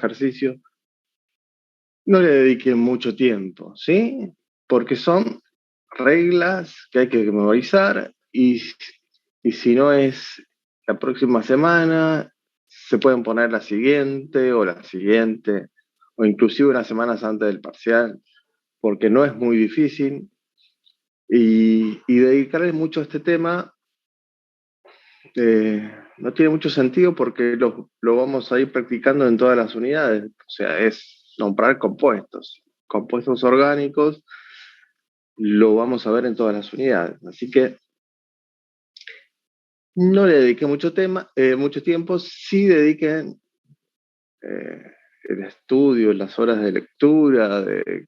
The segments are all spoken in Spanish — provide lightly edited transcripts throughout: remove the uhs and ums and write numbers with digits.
ejercicio, no le dediquen mucho tiempo, ¿sí? Porque son reglas que hay que memorizar y si no es la próxima semana, se pueden poner la siguiente o la siguiente, o inclusive unas semanas antes del parcial, porque no es muy difícil. Y dedicarle mucho a este tema no tiene mucho sentido porque lo vamos a ir practicando en todas las unidades. O sea, es nombrar compuestos. Compuestos orgánicos lo vamos a ver en todas las unidades. Así que no le dediqué mucho tiempo, sí dediquen eh, el estudio, las horas de lectura, de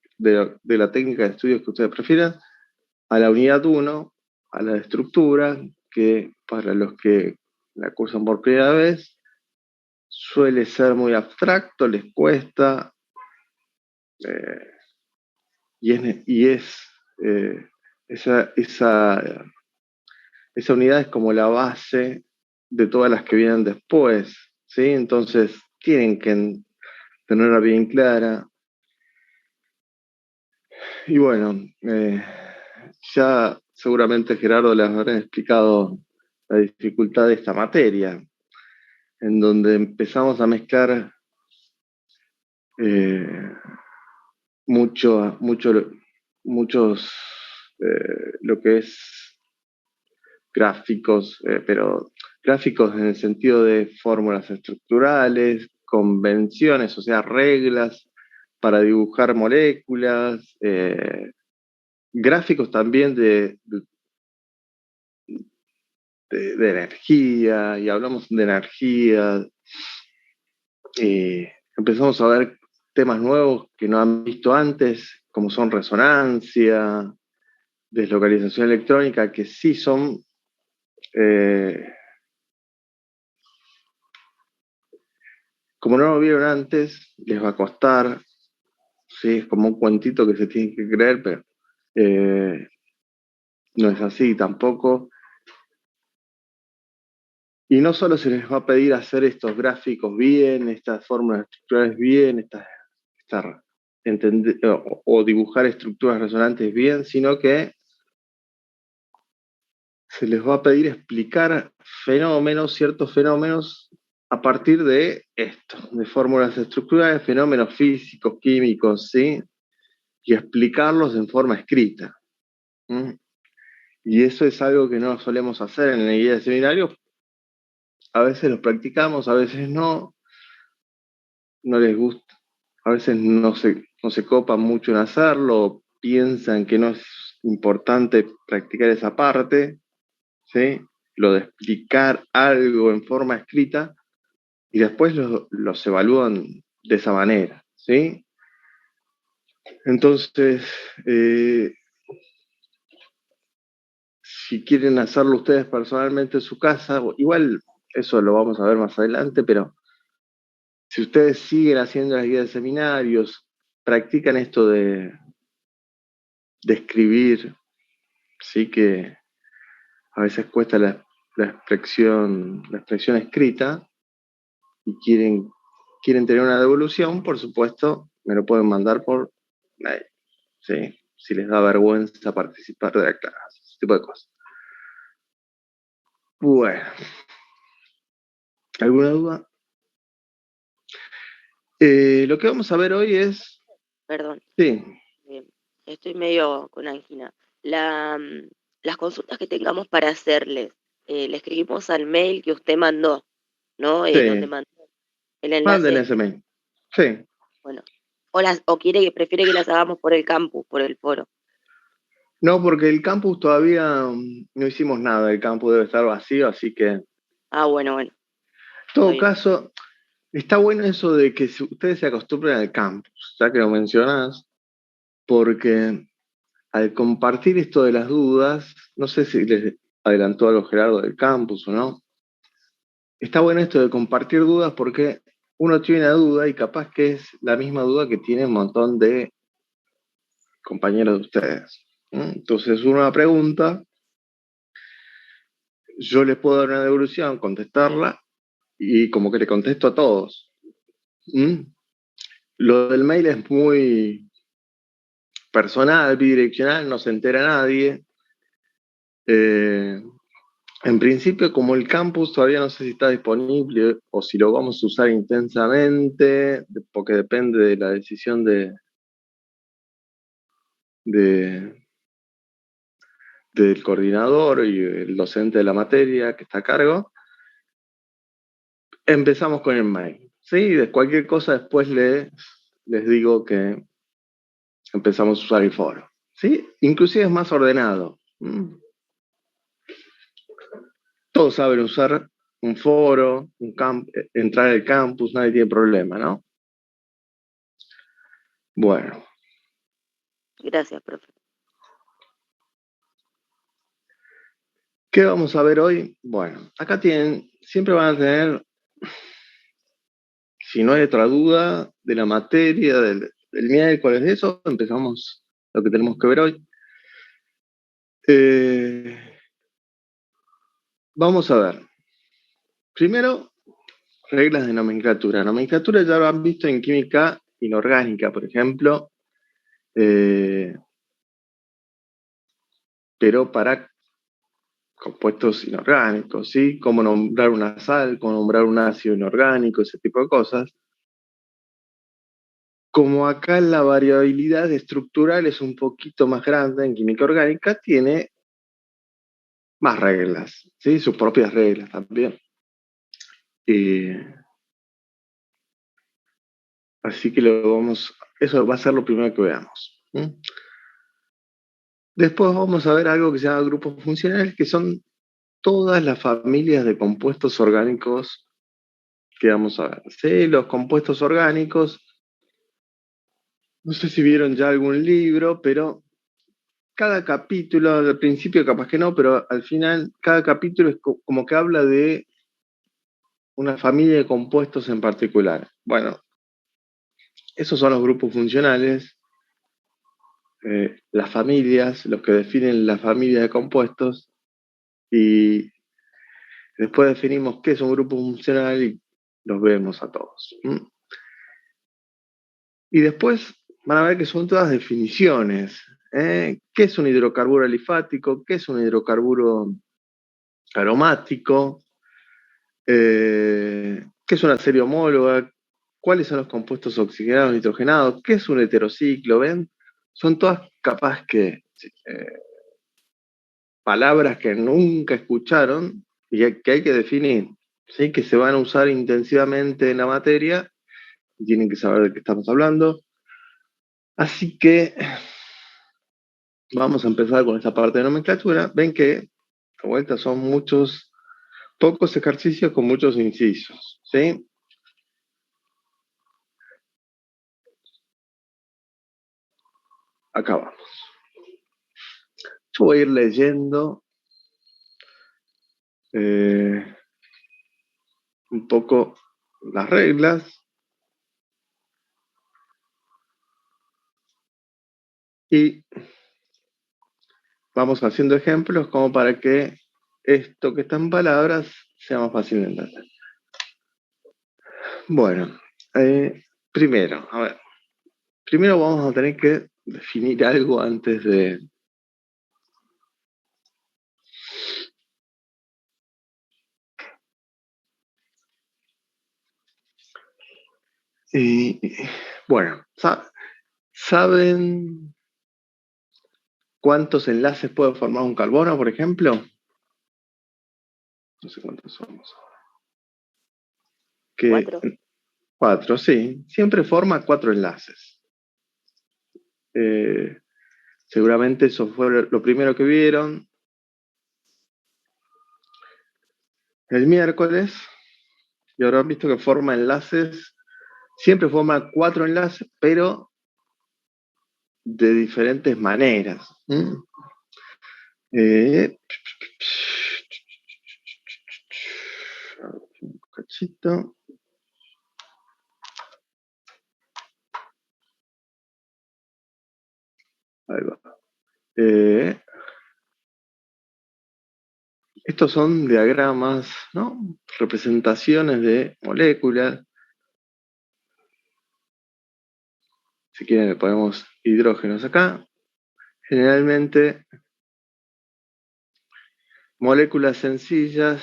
la técnica de estudios que ustedes prefieran, a la unidad uno, a la de estructura, que para los que la cursan por primera vez, suele ser muy abstracto, les cuesta, eh, y es eh, esa, esa, esa unidad es como la base de todas las que vienen después, ¿sí? Entonces tienen que tenerla bien clara. Y bueno, ya seguramente Gerardo les habrá explicado la dificultad de esta materia, en donde empezamos a mezclar eh, mucho, muchos, lo que es gráficos, pero gráficos en el sentido de fórmulas estructurales, convenciones, o sea, reglas para dibujar moléculas, gráficos también de energía, y hablamos de energía, empezamos a ver temas nuevos que no han visto antes, como son resonancia, deslocalización electrónica, que sí son, eh, como no lo vieron antes, les va a costar, ¿sí? Es como un cuentito que se tienen que creer, pero eh, no es así tampoco. Y no solo se les va a pedir hacer estos gráficos bien, estas fórmulas estructurales bien, o dibujar estructuras resonantes bien, sino que se les va a pedir explicar ciertos fenómenos a partir de esto, de fórmulas estructurales, fenómenos físicos, químicos, ¿sí? Y explicarlos en forma escrita. ¿Mm? Y eso es algo que no solemos hacer en la guía de seminarios. A veces los practicamos, a veces no les gusta, a veces no se copan mucho en hacerlo, piensan que no es importante practicar esa parte, ¿sí? Lo de explicar algo en forma escrita y después los evalúan de esa manera, ¿sí? Entonces, eh, si quieren hacerlo ustedes personalmente en su casa, igual eso lo vamos a ver más adelante, pero si ustedes siguen haciendo las guías de seminarios, practican esto de escribir, sí que a veces cuesta la expresión escrita y quieren tener una devolución, por supuesto, me lo pueden mandar por mail, ¿sí? Si les da vergüenza participar de la clase, ese tipo de cosas. Bueno, ¿alguna duda? Lo que vamos a ver hoy es, Perdón, sí, eh, estoy medio con angina. Las consultas que tengamos para hacerles, le escribimos al mail que usted mandó, ¿no? Donde sí, mandó el manden enlace. ese mail. Sí. Bueno, o prefiere que las hagamos por el campus, por el foro. No, porque el campus todavía no hicimos nada, el campus debe estar vacío, así que en Ah, bueno, está todo bien. caso, está bueno eso de que ustedes se acostumbren al campus, ya que lo mencionás, porque al compartir esto de las dudas, no sé si les adelantó algo Gerardo del campus o no, está bueno esto de compartir dudas porque uno tiene una duda y capaz que es la misma duda que tiene un montón de compañeros de ustedes. Entonces uno pregunta, yo les puedo dar una devolución, contestarla, y como que le contesto a todos. ¿Mm? Lo del mail es muy personal, bidireccional, no se entera nadie. En principio, como el campus todavía no sé si está disponible o si lo vamos a usar intensamente, porque depende de la decisión de- del coordinador y el docente de la materia que está a cargo, empezamos con el mail. ¿Sí? De cualquier cosa después les digo que empezamos a usar el foro. ¿Sí? Inclusive es más ordenado. Todos saben usar un foro, entrar al campus, nadie tiene problema, ¿no? Bueno, Gracias, profe. ¿qué vamos a ver hoy? Bueno, acá siempre van a tener, si no hay otra duda, de la materia, del miércoles, de eso, empezamos lo que tenemos que ver hoy. Eh, Vamos a ver. Primero, reglas de nomenclatura. Nomenclatura ya lo han visto en química inorgánica, por ejemplo, eh, pero para compuestos inorgánicos, ¿sí? Cómo nombrar una sal, cómo nombrar un ácido inorgánico, ese tipo de cosas. Como acá la variabilidad estructural es un poquito más grande en química orgánica, tiene más reglas, ¿sí? Sus propias reglas también. Así que eso va a ser lo primero que veamos. ¿Sí? Después vamos a ver algo que se llama grupos funcionales, que son todas las familias de compuestos orgánicos que vamos a ver. ¿Sí? Los compuestos orgánicos, no sé si vieron ya algún libro, pero cada capítulo, al principio capaz que no, pero al final cada capítulo es como que habla de una familia de compuestos en particular. Bueno, esos son los grupos funcionales, las familias, los que definen la familia de compuestos, y después definimos qué es un grupo funcional y los vemos a todos. Y después van a ver que son todas definiciones. ¿Qué es un hidrocarburo alifático? ¿Qué es un hidrocarburo aromático? ¿Qué es una serie homóloga? ¿Cuáles son los compuestos oxigenados nitrogenados? ¿Qué es un heterociclo? ¿Ven? Son todas capaz que palabras que nunca escucharon y que hay que definir, ¿sí? Que se van a usar intensivamente en la materia y tienen que saber de qué estamos hablando. Así que vamos a empezar con esta parte de nomenclatura. Ven que, de vuelta, son pocos ejercicios con muchos incisos, ¿sí? Acá vamos. Yo voy a ir leyendo un poco las reglas y vamos haciendo ejemplos como para que esto que está en palabras sea más fácil de entender. Bueno, primero, a ver, primero vamos a tener que definir algo antes de... Y, bueno, ¿saben cuántos enlaces puede formar un carbono, por ejemplo? No sé cuántos somos. Que 4. 4, sí. Siempre forma 4 enlaces. Seguramente eso fue lo primero que vieron el miércoles y habrán visto que forma enlaces, siempre forma 4 enlaces, pero de diferentes maneras. Eh, un cachito. Ahí va. Eh, Estos son diagramas, ¿no? Representaciones de moléculas. Si quieren le ponemos hidrógenos acá. Generalmente, moléculas sencillas,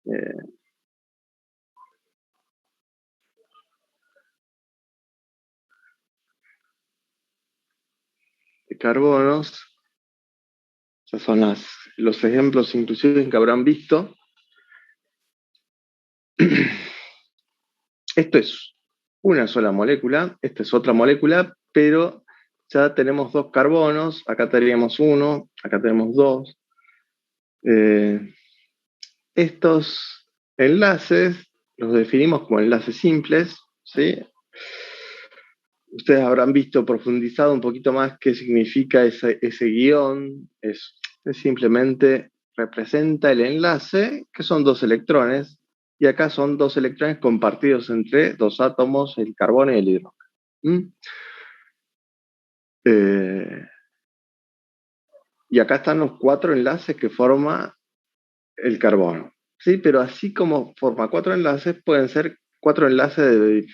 de carbonos, esos son los ejemplos inclusive que habrán visto. Esto es una sola molécula, esta es otra molécula, pero ya tenemos dos carbonos, acá tenemos uno, acá tenemos dos. Estos enlaces los definimos como enlaces simples, ¿sí? Ustedes habrán visto profundizado un poquito más qué significa ese guión. Es simplemente representa el enlace, que son dos electrones, y acá son dos electrones compartidos entre dos átomos, el carbono y el hidrógeno. Y acá están los cuatro enlaces que forma el carbono. ¿Sí? Pero así como forma cuatro enlaces, pueden ser cuatro enlaces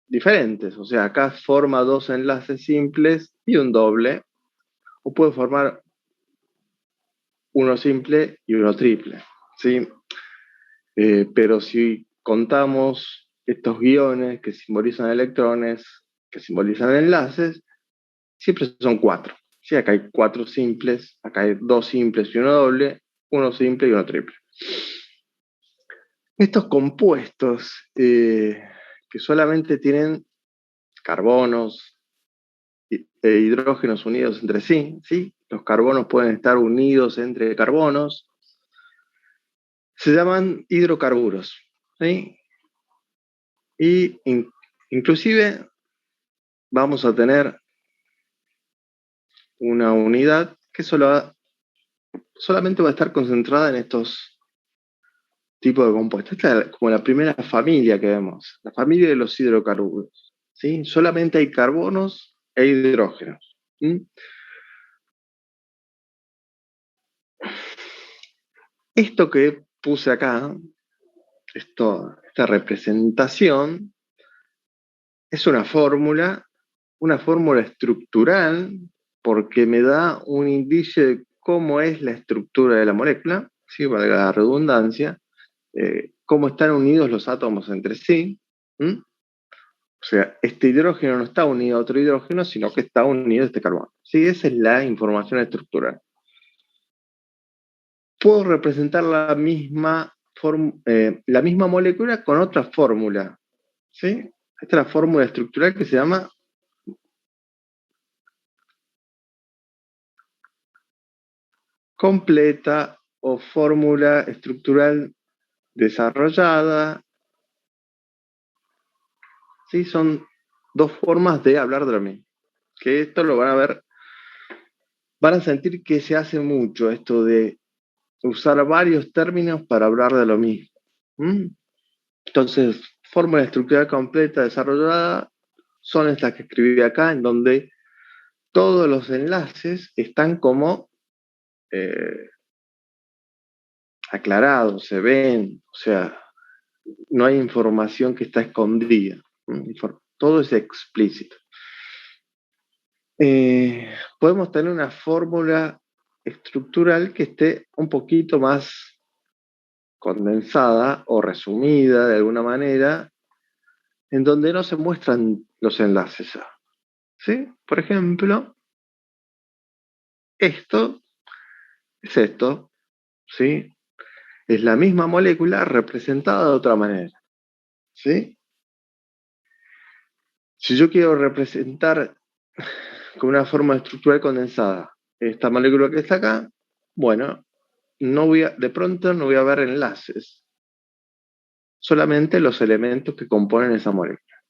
diferentes. O sea, acá forma dos enlaces simples y un doble, o puede formar uno simple y uno triple. ¿Sí? Pero si contamos estos guiones que simbolizan electrones, que simbolizan enlaces, siempre son cuatro. ¿Sí? Acá hay cuatro simples, acá hay dos simples y uno doble, uno simple y uno triple. Estos compuestos que solamente tienen carbonos e hidrógenos unidos entre sí, ¿sí? Los carbonos pueden estar unidos entre carbonos, se llaman hidrocarburos, ¿sí? Y inclusive vamos a tener una unidad que solamente va a estar concentrada en estos tipos de compuestos. Esta es como la primera familia que vemos, la familia de los hidrocarburos, ¿sí? Solamente hay carbonos e hidrógenos. ¿Sí? Esto que puse acá, esta representación, es una fórmula estructural, porque me da un indicio de cómo es la estructura de la molécula, ¿sí? Valga la redundancia, cómo están unidos los átomos entre sí. ¿Mm? O sea, este hidrógeno no está unido a otro hidrógeno, sino que está unido a este carbono. ¿Sí? Esa es la información estructural. Puedo representar la misma molécula con otra fórmula. ¿Sí? Esta es la fórmula estructural que se llama completa o fórmula estructural desarrollada. ¿Sí? Son dos formas de hablar de lo mismo. Que esto lo van a ver, van a sentir que se hace mucho esto de usar varios términos para hablar de lo mismo. ¿Mm? Entonces, fórmula estructural completa desarrollada son estas que escribí acá, en donde todos los enlaces están como aclarados, se ven, o sea, no hay información que está escondida. Todo es explícito. Podemos tener una fórmula estructural que esté un poquito más condensada o resumida de alguna manera, en donde no se muestran los enlaces. ¿Sí? Por ejemplo, esto es esto, ¿sí? Es la misma molécula representada de otra manera, ¿sí? Si yo quiero representar con una forma estructural condensada esta molécula que está acá, bueno, de pronto no voy a ver enlaces, solamente los elementos que componen esa molécula.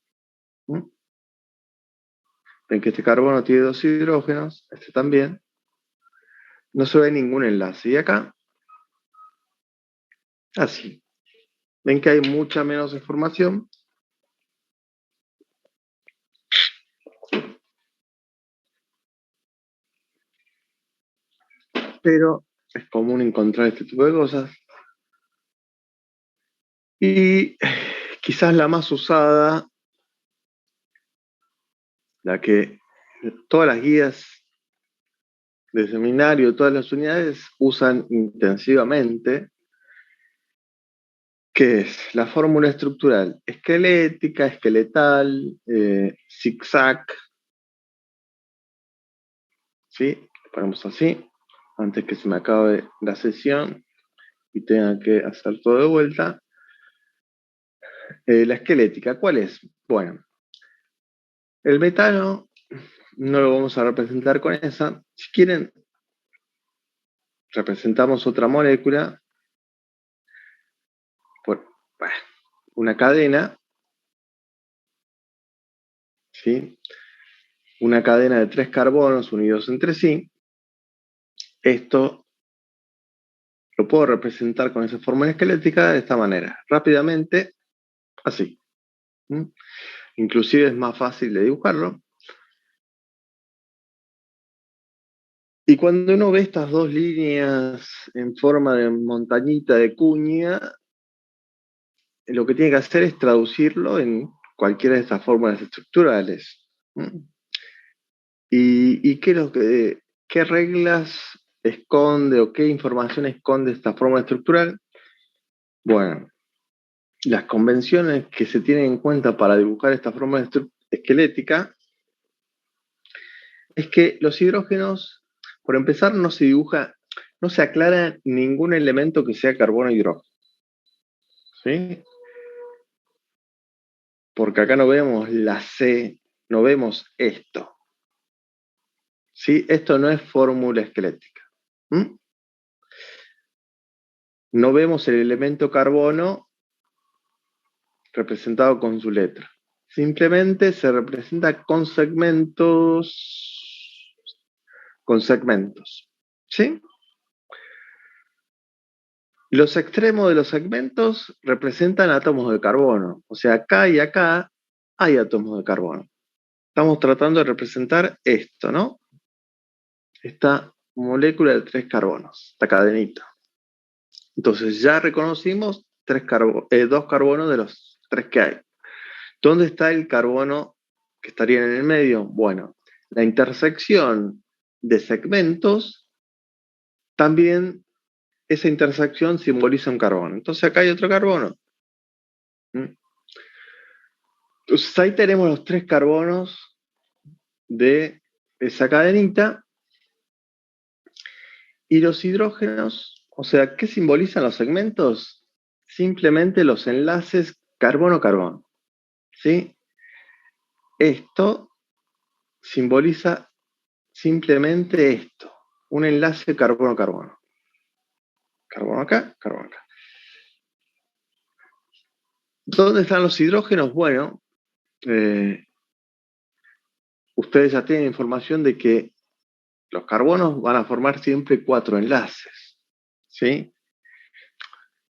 ¿Mm? Ven que este carbono tiene dos hidrógenos, este también, no se ve ningún enlace. Y acá, así. Ven que hay mucha menos información, pero es común encontrar este tipo de cosas. Y quizás la más usada la que todas las guías de seminario, todas las unidades usan intensivamente, que es la fórmula estructural esquelética, esqueletal, zigzag, ¿sí? Lo ponemos así, antes que se me acabe la sesión y tenga que hacer todo de vuelta. La esquelética, ¿cuál es? Bueno, el metano no lo vamos a representar con esa. Si quieren, representamos otra molécula por una cadena, ¿sí? Una cadena de 3 carbonos unidos entre sí. Esto lo puedo representar con esa fórmula esquelética de esta manera, rápidamente, así. Inclusive es más fácil de dibujarlo. Y cuando uno ve estas dos líneas en forma de montañita de cuña, lo que tiene que hacer es traducirlo en cualquiera de estas fórmulas estructurales. ¿Y qué reglas esconde o qué información esconde esta fórmula estructural? Bueno, las convenciones que se tienen en cuenta para dibujar esta fórmula esquelética es que los hidrógenos, por empezar, no se aclara ningún elemento que sea carbono e hidrógeno. ¿Sí? Porque acá no vemos la C, no vemos esto. ¿Sí? Esto no es fórmula esquelética. No vemos el elemento carbono representado con su letra. Simplemente se representa con segmentos. Con segmentos. ¿Sí? Los extremos de los segmentos representan átomos de carbono. O sea, acá y acá hay átomos de carbono. Estamos tratando de representar esto, ¿no? Esta molécula de 3 carbonos, esta cadenita. Entonces ya reconocimos 2 carbonos de los 3 que hay. ¿Dónde está el carbono que estaría en el medio? Bueno, la intersección de segmentos, también esa intersección simboliza un carbono. Entonces acá hay otro carbono. Entonces ahí tenemos los 3 carbonos de esa cadenita. Y los hidrógenos, o sea, ¿qué simbolizan los segmentos? Simplemente los enlaces carbono-carbono. ¿Sí? Esto simboliza simplemente esto, un enlace carbono-carbono. Carbono acá, carbono acá. ¿Dónde están los hidrógenos? Bueno, ustedes ya tienen información de que los carbonos van a formar siempre 4 enlaces. ¿Sí?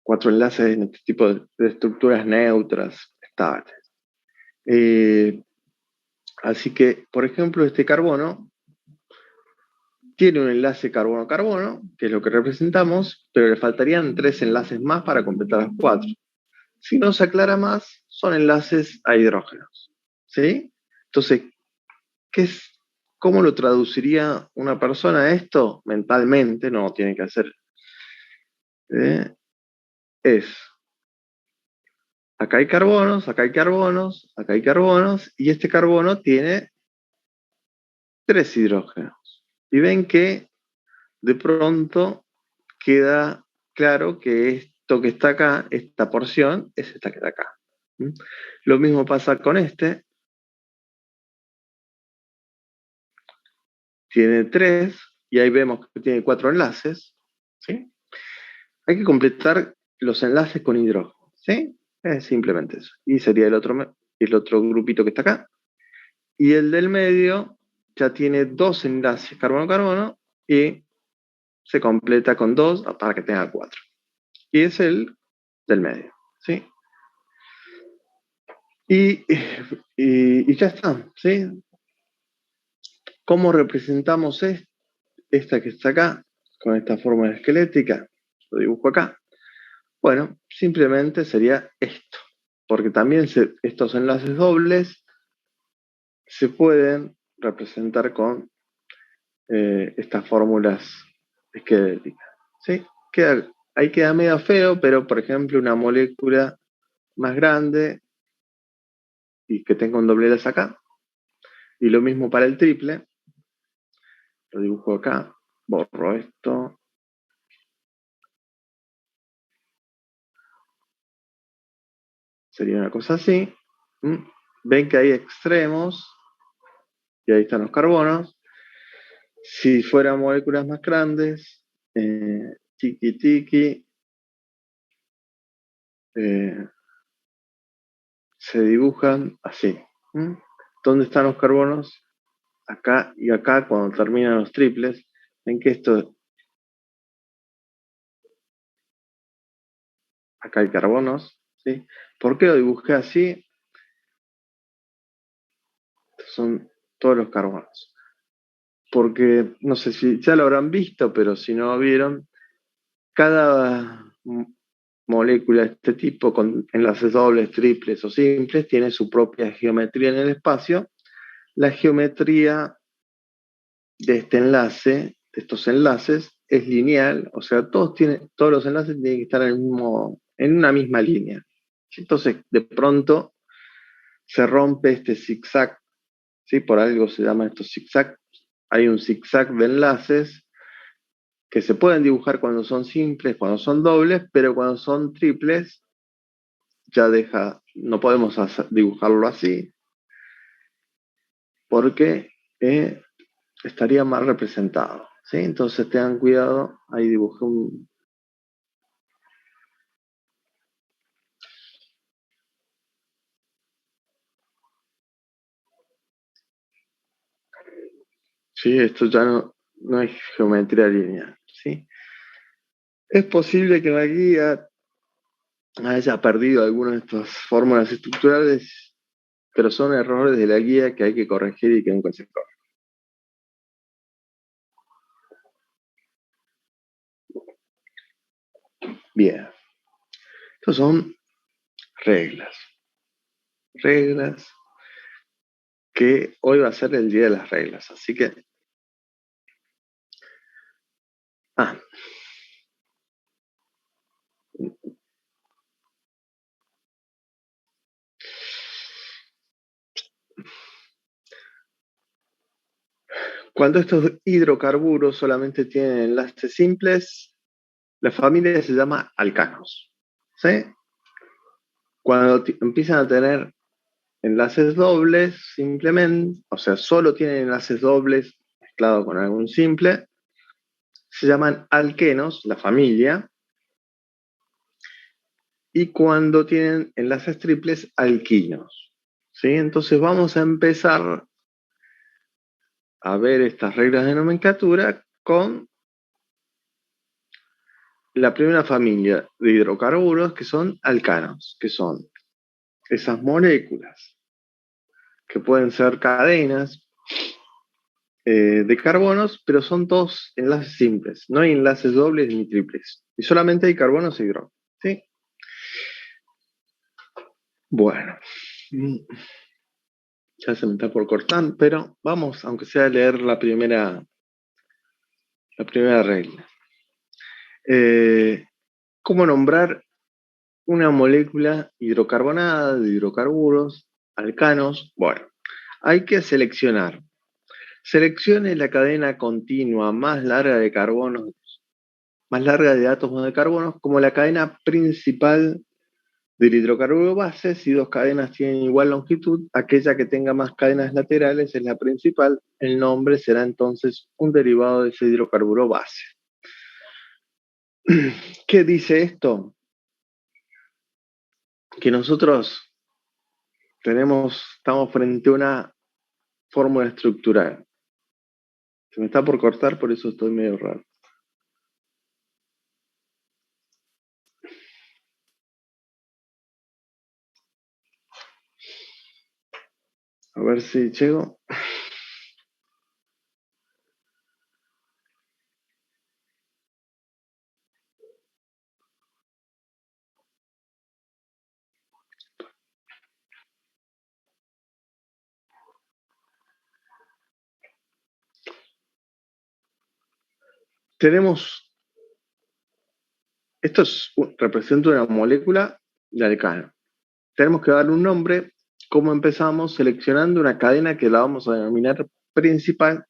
4 enlaces en este tipo de estructuras neutras, estables. Así que, por ejemplo, este carbono tiene un enlace carbono-carbono, que es lo que representamos, pero le faltarían 3 enlaces más para completar los 4. Si no se aclara más, son enlaces a hidrógenos. ¿Sí? Entonces, ¿cómo lo traduciría una persona esto mentalmente? No tiene que hacer. Es, acá hay carbonos, acá hay carbonos, acá hay carbonos, y este carbono tiene 3 hidrógenos. Y ven que de pronto queda claro que esto que está acá, esta porción, es esta que está acá. Lo mismo pasa con este. Tiene 3 y ahí vemos que tiene 4 enlaces. ¿Sí? Hay que completar los enlaces con hidrógeno. ¿Sí? Es simplemente eso. Y sería el otro grupito que está acá. Y el del medio ya tiene 2 enlaces carbono-carbono y se completa con 2 para que tenga 4. Y es el del medio. ¿Sí? Y ya está. ¿Sí? ¿Cómo representamos esta que está acá, con esta forma esquelética? Lo dibujo acá. Bueno, simplemente sería esto, porque también estos enlaces dobles se pueden representar con estas fórmulas esqueléticas. ¿Sí? Ahí queda medio feo, pero por ejemplo una molécula más grande y que tenga un doble helaz acá, y lo mismo para el triple, lo dibujo acá, borro esto, sería una cosa así. Ven que hay extremos, y ahí están los carbonos. Si fueran moléculas más grandes, tiki tiki, se dibujan así. ¿Dónde están los carbonos? Acá y acá, cuando terminan los triples. Ven que esto, acá hay carbonos, ¿sí? ¿Por qué lo dibujé así? Estos son todos los carbonos. Porque, no sé si ya lo habrán visto, pero si no lo vieron, cada molécula de este tipo, con enlaces dobles, triples o simples, tiene su propia geometría en el espacio. La geometría de este enlace, de estos enlaces, es lineal, o sea, todos los enlaces tienen que estar en una misma línea. Entonces, de pronto, se rompe este zigzag, ¿sí? Por algo se llama esto zigzag. Hay un zigzag de enlaces que se pueden dibujar cuando son simples, cuando son dobles, pero cuando son triples, no podemos dibujarlo así, porque estaría mal representado, ¿sí? Entonces tengan cuidado, ahí dibujé un... Sí, esto ya no es geometría lineal, ¿sí? Es posible que la guía haya perdido algunas de estas fórmulas estructurales, pero son errores de la guía que hay que corregir y que nunca se corrigen. Bien, estos son reglas. Reglas que hoy va a ser el día de las reglas, así que... Ah, cuando estos hidrocarburos solamente tienen enlaces simples, la familia se llama alcanos. ¿Sí? Cuando empiezan a tener enlaces dobles, simplemente, o sea, solo tienen enlaces dobles mezclados con algún simple, se llaman alquenos, la familia, y cuando tienen enlaces triples, alquinos. ¿Sí? Entonces vamos a empezar a ver estas reglas de nomenclatura con la primera familia de hidrocarburos, que son alcanos, que son esas moléculas que pueden ser cadenas de carbonos, pero son todos enlaces simples, no hay enlaces dobles ni triples, y solamente hay carbonos e hidrógenos. ¿Sí? Bueno, ya se me está por cortar, pero vamos, aunque sea a leer la primera regla. ¿Cómo nombrar una molécula hidrocarbonada de hidrocarburos, alcanos? Bueno, hay que seleccionar. Seleccione la cadena continua más larga de carbonos, más larga de átomos de carbono, como la cadena principal del hidrocarburo base. Si dos cadenas tienen igual longitud, aquella que tenga más cadenas laterales es la principal. El nombre será entonces un derivado de ese hidrocarburo base. ¿Qué dice esto? Que nosotros estamos frente a una fórmula estructural. Se me está por cortar, por eso estoy medio raro. A ver si llego. tenemos, representa una molécula de alcano. Tenemos que darle un nombre. ¿Cómo empezamos? Seleccionando una cadena que la vamos a denominar principal.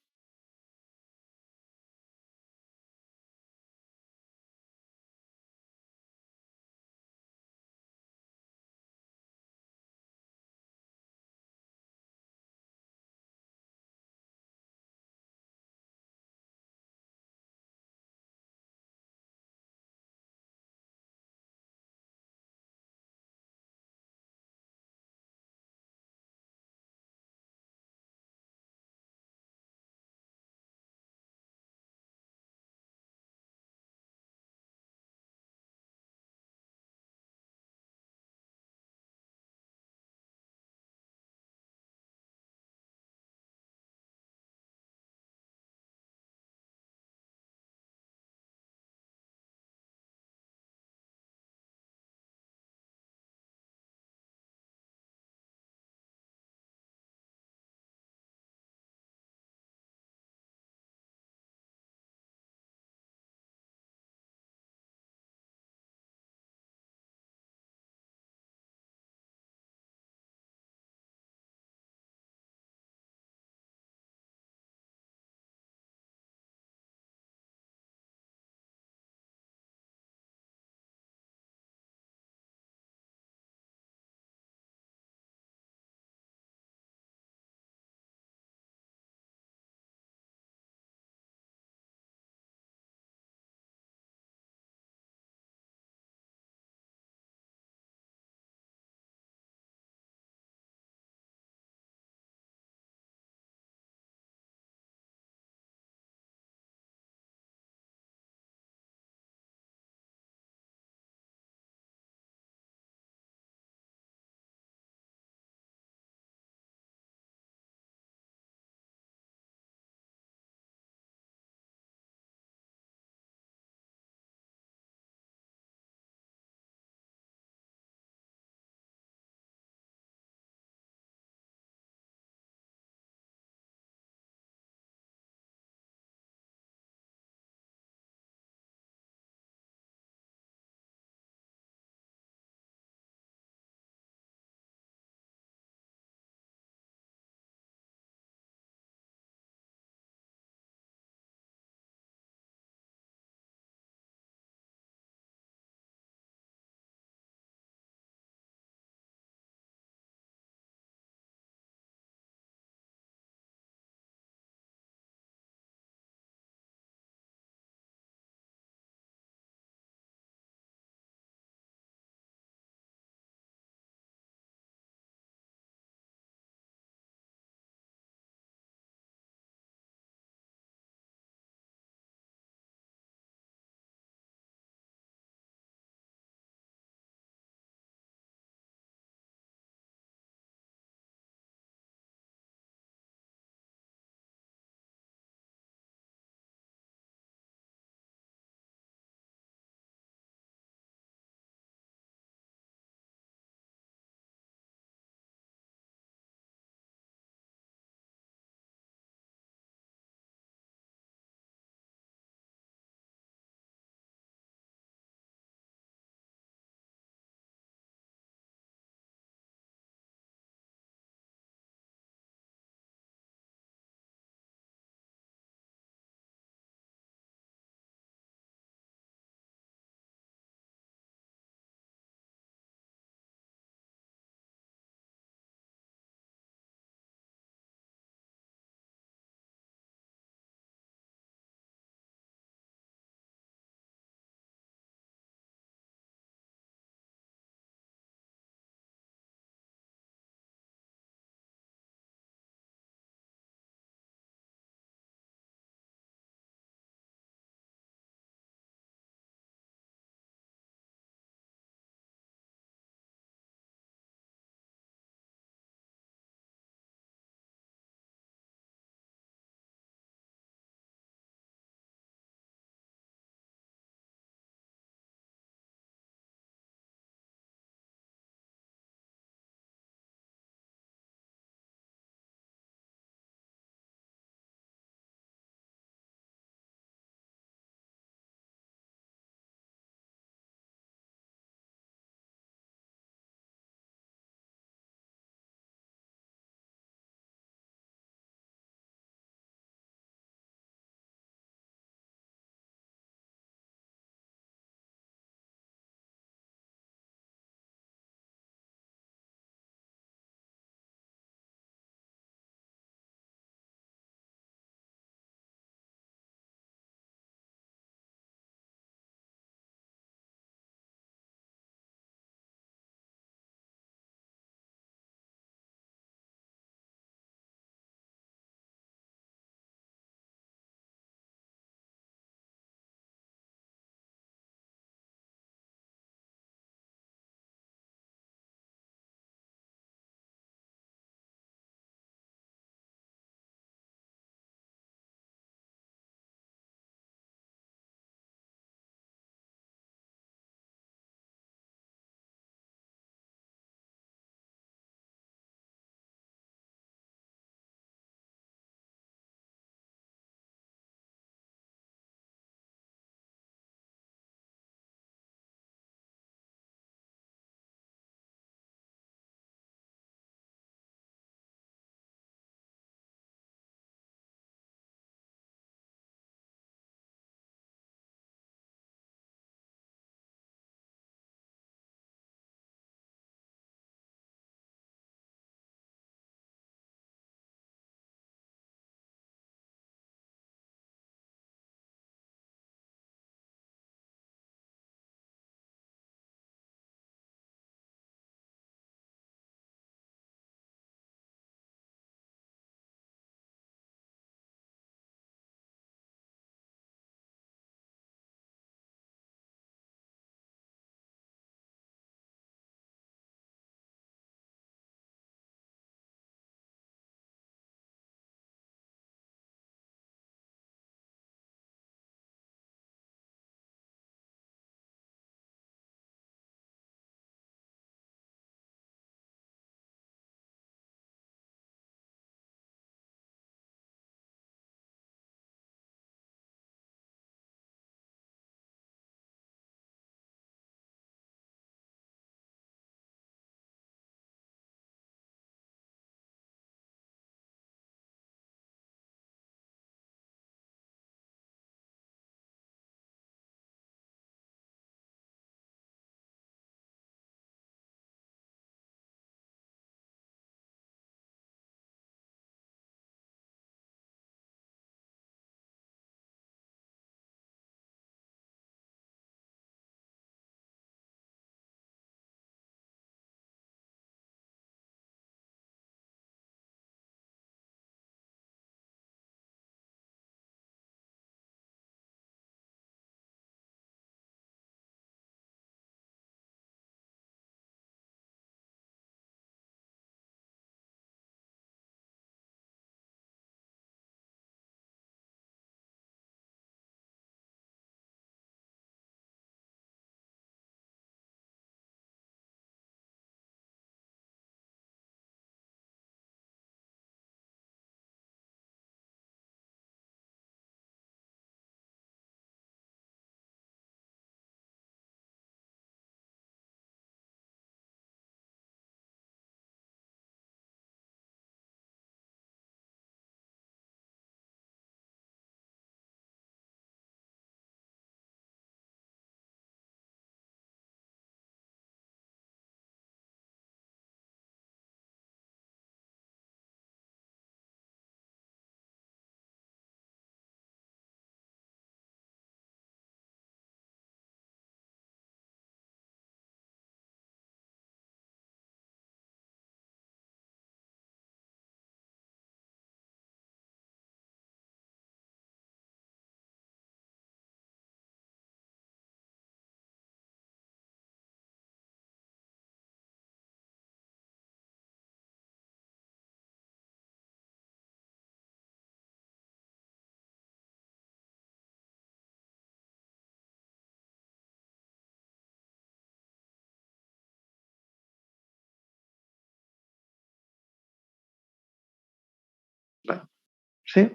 ¿sí?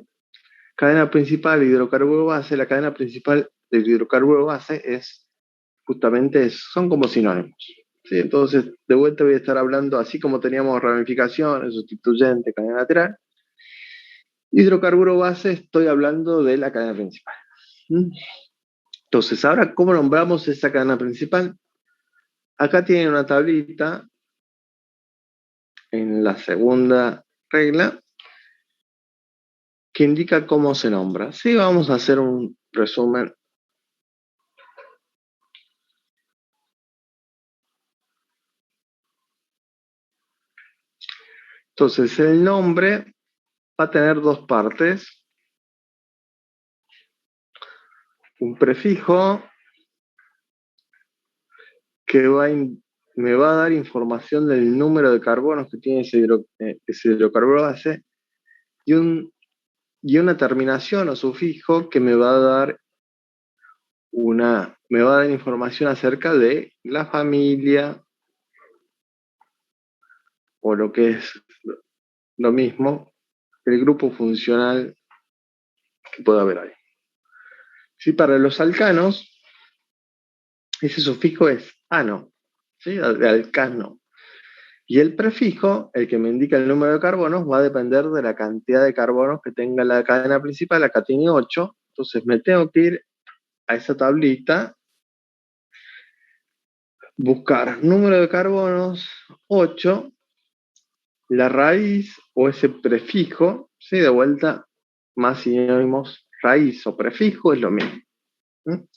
Cadena principal, hidrocarburo base. La cadena principal del hidrocarburo base justamente son como sinónimos. ¿Sí? Entonces, de vuelta voy a estar hablando, así como teníamos ramificaciones, sustituyente, cadena lateral, hidrocarburo base, estoy hablando de la cadena principal. ¿Mm? Entonces, ahora, ¿cómo nombramos esa cadena principal? Acá tienen una tablita en la segunda regla que indica cómo se nombra. Sí, vamos a hacer un resumen. Entonces, el nombre va a tener dos partes. Un prefijo que me va a dar información del número de carbonos que tiene ese hidrocarburo base y una terminación o sufijo que me va a dar información acerca de la familia o lo que es lo mismo, el grupo funcional que pueda haber ahí. ¿Sí? Para los alcanos, ese sufijo es ano, ¿sí? De alcano. Y el prefijo, el que me indica el número de carbonos, va a depender de la cantidad de carbonos que tenga la cadena principal. Acá tiene 8, entonces me tengo que ir a esa tablita, buscar número de carbonos 8, la raíz o ese prefijo, ¿sí? De vuelta, más sinónimos, raíz o prefijo es lo mismo. ¿Sí?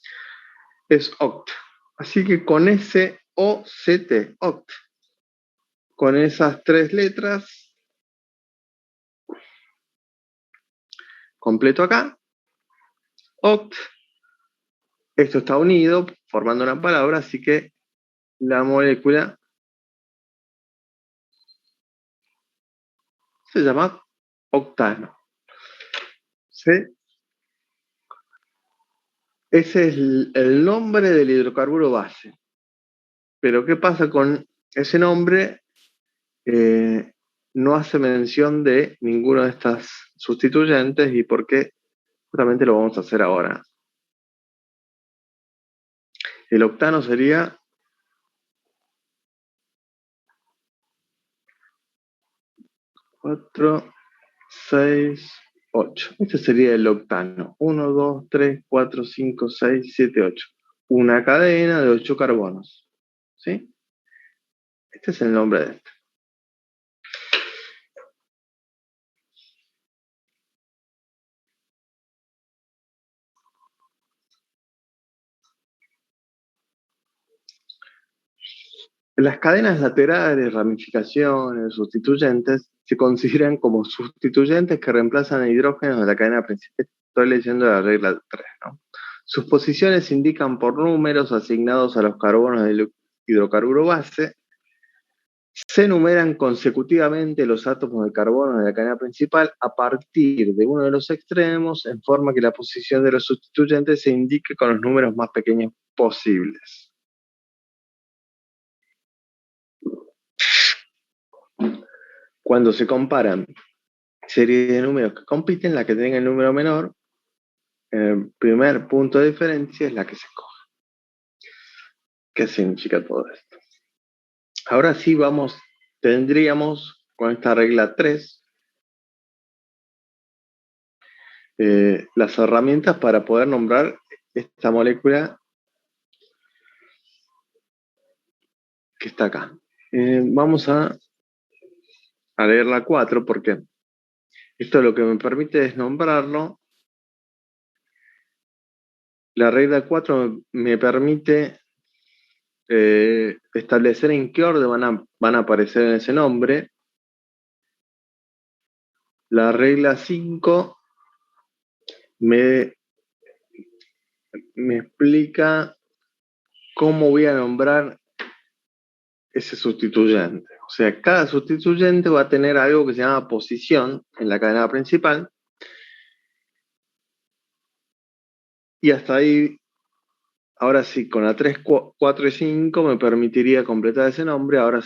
Es oct. Así que con ese OCT, oct, con esas tres letras, completo acá, oct, esto está unido formando una palabra, así que la molécula se llama octano. ¿Sí? Ese es el nombre del hidrocarburo base. Pero ¿qué pasa con ese nombre? No hace mención de ninguno de estas sustituyentes y por qué justamente lo vamos a hacer ahora. El octano sería 4, 6, 8. Este sería el octano. 1, 2, 3, 4, 5, 6, 7, 8. Una cadena de 8 carbonos. ¿Sí? Este es el nombre de este. Las cadenas laterales, ramificaciones, sustituyentes, se consideran como sustituyentes que reemplazan hidrógenos de la cadena principal. Estoy leyendo la regla 3, ¿no? Sus posiciones se indican por números asignados a los carbonos del hidrocarburo base. Se enumeran consecutivamente los átomos de carbono de la cadena principal a partir de uno de los extremos, en forma que la posición de los sustituyentes se indique con los números más pequeños posibles. Cuando se comparan series de números que compiten, la que tenga el número menor, el primer punto de diferencia es la que se coge. ¿Qué significa todo esto? Ahora sí tendríamos con esta regla 3 las herramientas para poder nombrar esta molécula que está acá. Vamos a leer la 4 porque esto lo que me permite es nombrarlo. La regla 4 me permite establecer en qué orden van a aparecer en ese nombre. La regla 5 me explica cómo voy a nombrar ese sustituyente. O sea, cada sustituyente va a tener algo que se llama posición en la cadena principal. Y hasta ahí, ahora sí, con la 3, 4 y 5 me permitiría completar ese nombre. Ahora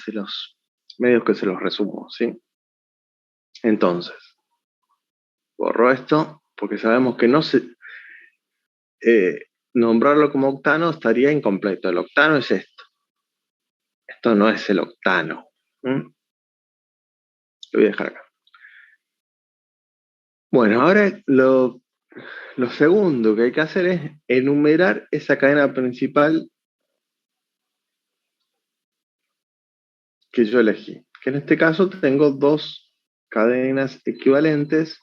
medios que se los resumo, ¿sí? Entonces, Borro esto, porque sabemos que no se... nombrarlo como octano estaría incompleto. El octano es esto. Esto no es el octano. ¿Mm? Lo voy a dejar acá. Bueno, ahora lo segundo que hay que hacer es enumerar esa cadena principal que yo elegí. Que en este caso tengo dos cadenas equivalentes.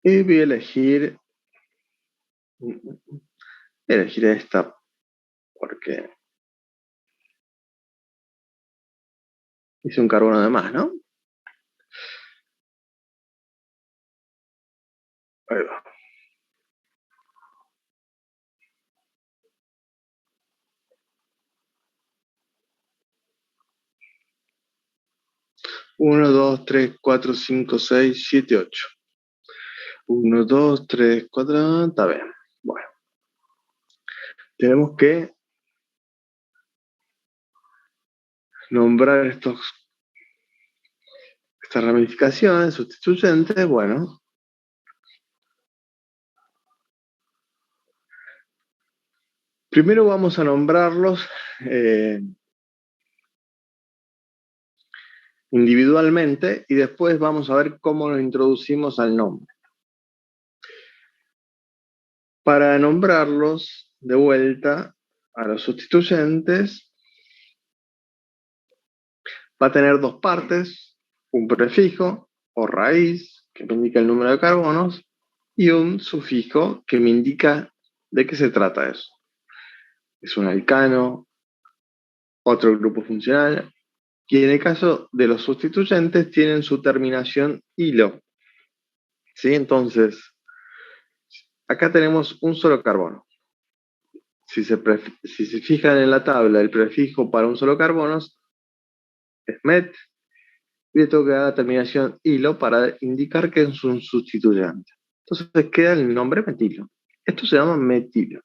Y voy a elegir esta porque hice un carbono de más, ¿no? Ahí va. Uno, dos, tres, cuatro, cinco, seis, siete, ocho. Uno, dos, tres, cuatro. Está bien. Bueno, tenemos que nombrar estas ramificaciones sustituyentes. Bueno, primero vamos a nombrarlos individualmente y después vamos a ver cómo los introducimos al nombre. Para nombrarlos de vuelta a los sustituyentes, va a tener dos partes, un prefijo o raíz que me indica el número de carbonos y un sufijo que me indica de qué se trata eso. Es un alcano, otro grupo funcional, y en el caso de los sustituyentes tienen su terminación hilo. ¿Sí? Entonces, acá tenemos un solo carbono. Si se fijan en la tabla el prefijo para un solo carbono es met, y le tengo que dar la terminación hilo para indicar que es un sustituyente. Entonces queda el nombre metilo. Esto se llama metilo.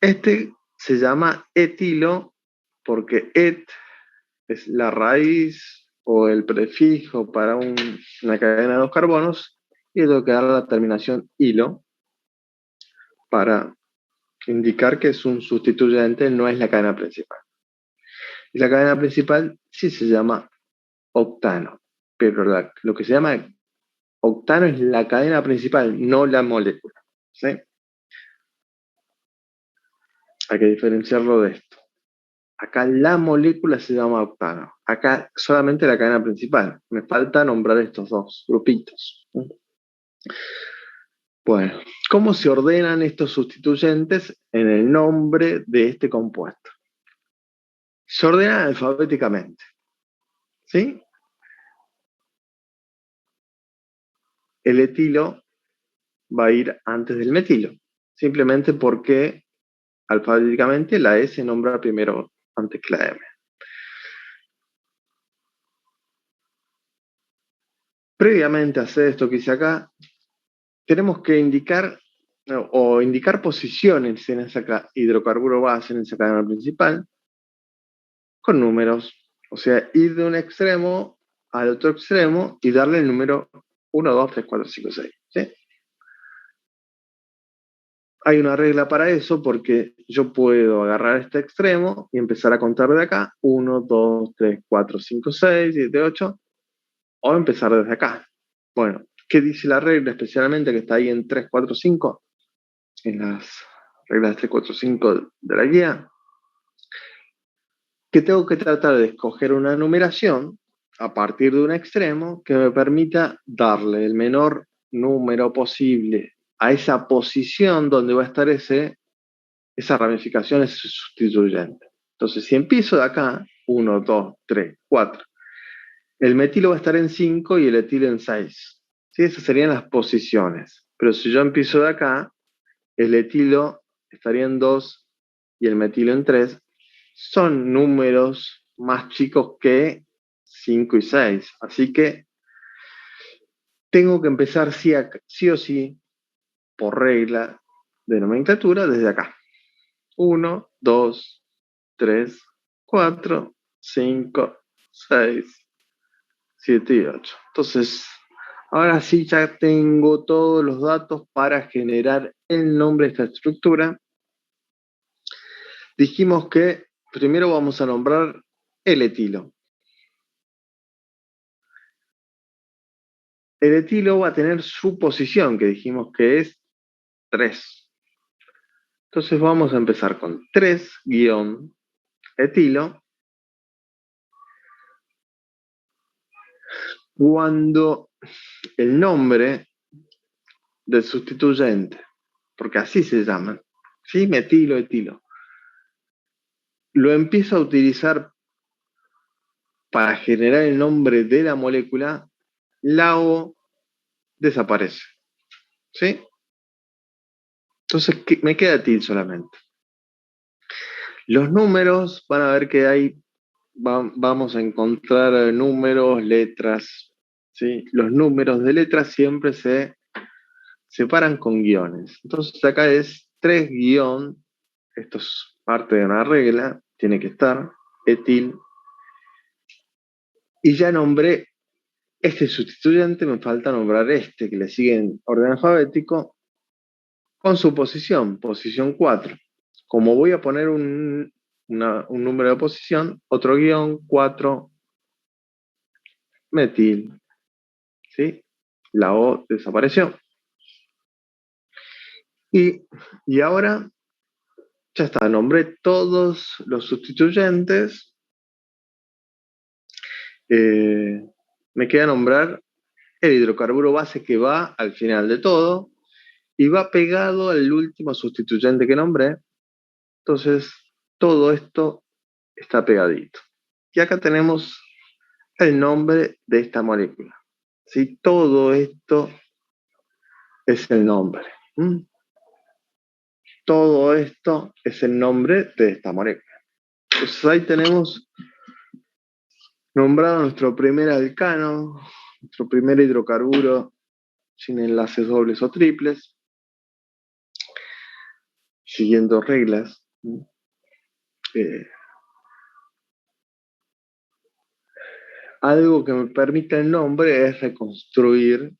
Este se llama etilo porque et es la raíz o el prefijo para una cadena de dos carbonos y le tengo que dar la terminación hilo para indicar que es un sustituyente, no es la cadena principal. Y la cadena principal sí se llama octano, pero lo que se llama octano es la cadena principal, no la molécula. ¿Sí? Hay que diferenciarlo de esto. Acá la molécula se llama octano. Acá solamente la cadena principal. Me falta nombrar estos dos grupitos. Bueno, ¿cómo se ordenan estos sustituyentes en el nombre de este compuesto? Se ordenan alfabéticamente. ¿Sí? El etilo va a ir antes del metilo, simplemente porque alfabéticamente la E se nombra primero antes que la M. Previamente a hacer esto que hice acá, tenemos que indicar posiciones en esa hidrocarburo base, en esa cadena principal, con números. O sea, ir de un extremo al otro extremo y darle el número 1, 2, 3, 4, 5, 6. ¿Sí? Hay una regla para eso porque yo puedo agarrar este extremo y empezar a contar de acá 1, 2, 3, 4, 5, 6, 7, 8 o empezar desde acá. Bueno, ¿qué dice la regla especialmente que está ahí en 3, 4, 5? En las reglas 3, 4, 5 de la guía, que tengo que tratar de escoger una numeración a partir de un extremo que me permita darle el menor número posible a esa posición donde va a estar esa ramificación, ese sustituyente. Entonces, si empiezo de acá, 1, 2, 3, 4, el metilo va a estar en 5 y el etilo en 6. ¿Sí? Esas serían las posiciones. Pero si yo empiezo de acá, el etilo estaría en 2 y el metilo en 3. Son números más chicos que 5 y 6. Así que tengo que empezar sí o sí, por regla, de nomenclatura desde acá. 1, 2, 3, 4, 5, 6, 7 y 8. Entonces, ahora sí ya tengo todos los datos para generar el nombre de esta estructura. Dijimos que primero vamos a nombrar el etilo. El etilo va a tener su posición, que dijimos que es 3. Entonces vamos a empezar con 3-etilo. Cuando el nombre del sustituyente, porque así se llaman, ¿sí? Metilo, etilo, lo empiezo a utilizar para generar el nombre de la molécula, la O desaparece, ¿sí? Entonces me queda etil solamente. Los números, van a ver que hay, vamos a encontrar números, letras, ¿sí? Los números de letras siempre se separan con guiones. Entonces acá es 3 guión, esto es parte de una regla, tiene que estar, etil, y ya nombré este sustituyente, me falta nombrar este, que le sigue en orden alfabético, con su posición 4. Como voy a poner un número de posición, otro guión, 4, metil, ¿sí? La O desapareció. Y ahora ya está, nombré todos los sustituyentes. Me queda nombrar el hidrocarburo base que va al final de todo y va pegado al último sustituyente que nombré. Entonces, todo esto está pegadito. Y acá tenemos el nombre de esta molécula. ¿Sí? Todo esto es el nombre. Todo esto es el nombre de esta molécula. Entonces ahí tenemos nombrado nuestro primer alcano, nuestro primer hidrocarburo sin enlaces dobles o triples, siguiendo reglas. Algo que me permite el nombre es reconstruir